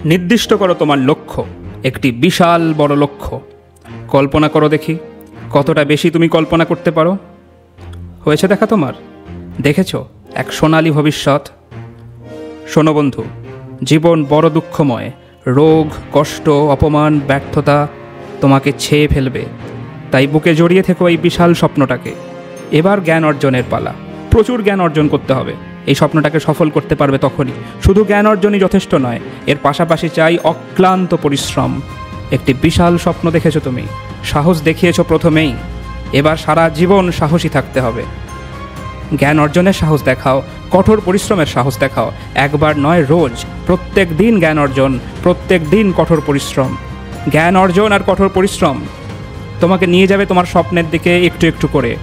নির্দিষ্ট করো তোমার লক্ষ্য, একটি বিশাল বড় লক্ষ্য। কল্পনা করো দেখি কতটা বেশি তুমি কল্পনা করতে পারো। হয়েছে দেখা তোমার? দেখেছ এক সোনালী ভবিষ্যৎ? শোনো বন্ধু, জীবন বড় দুঃখময়। রোগ, কষ্ট, অপমান, ব্যর্থতা তোমাকে ছেয়ে ফেলবে। তাই বুকে জড়িয়ে থেকো এই বিশাল স্বপ্নটাকে। এবার জ্ঞান অর্জনের পালা। প্রচুর জ্ঞান অর্জন করতে হবে। এই স্বপ্নটাকে সফল করতে পারবে তখনই। শুধু জ্ঞান অর্জনই যথেষ্ট নয়, এর পাশাপাশি চাই অক্লান্ত পরিশ্রম। একটি বিশাল স্বপ্ন দেখেছো তুমি, সাহস দেখিয়েছো প্রথমেই, এবার সারা জীবন সাহসী থাকতে হবে। জ্ঞান অর্জনের সাহস দেখাও, কঠোর পরিশ্রমের সাহস দেখাও। একবার নয়, রোজ, প্রত্যেক দিন জ্ঞান অর্জন, প্রত্যেক দিন কঠোর পরিশ্রম। জ্ঞান অর্জন আর কঠোর পরিশ্রম তোমাকে নিয়ে যাবে তোমার স্বপ্নের দিকে একটু একটু করে।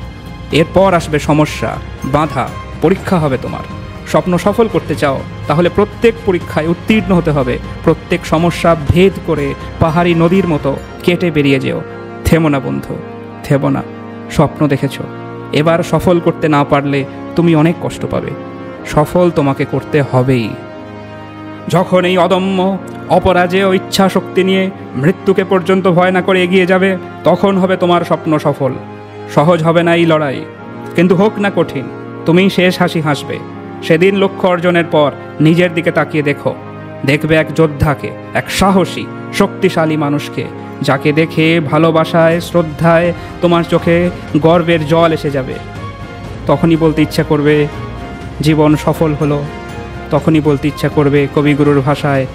এরপর আসবে সমস্যা, বাধা, পরীক্ষা হবে তোমার। স্বপ্ন সফল করতে চাও তাহলে প্রত্যেক পরীক্ষায় উত্তীর্ণ হতে হবে। প্রত্যেক সমস্যা ভেদ করে পাহাড়ি নদীর মতো কেটে বেরিয়ে যেও। থেমো না বন্ধু, থেমো না। স্বপ্ন দেখেছো, এবার সফল করতে না পারলে তুমি অনেক কষ্ট পাবে। সফল তোমাকে করতে হবেই। যখন এই অদম্য অপরাজেয় ইচ্ছা শক্তি নিয়ে মৃত্যুকে পর্যন্ত ভয় না করে এগিয়ে যাবে, তখন হবে তোমার স্বপ্ন সফল। সহজ হবে না এই লড়াই, কিন্তু হোক না কঠিন, তুমি শেষ হাসি হাসবে। সেদিন লক্ষ্য অর্জনের পর নিজের দিকে তাকিয়ে দেখো, দেখবে এক যোদ্ধাকে, এক সাহসী শক্তিশালী মানুষকে, যাকে দেখে ভালোবাসায়, শ্রদ্ধায় তোমার চোখে গর্বের জল এসে যাবে। তখনই বলতে ইচ্ছা করবে জীবন সফল হলো। তখনই বলতে ইচ্ছা করবে কবিগুরুর ভাষায়,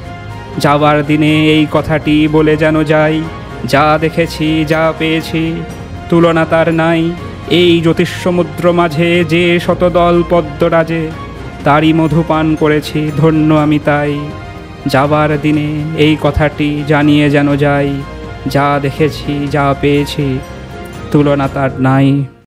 যাবার দিনে এই কথাটি বলে যেন যাই, যা দেখেছি, যা পেয়েছি, তুলনা তার নাই। এই জ্যোতিষসমুদ্র মাঝে যে শতদল পদ্মরাজে, তারই মধুপান করেছি, ধন্য আমি তাই। যাবার দিনে এই কথাটি জানিয়ে যেন যাই, যা দেখেছি, যা পেয়েছি, তুলনা তার নাই।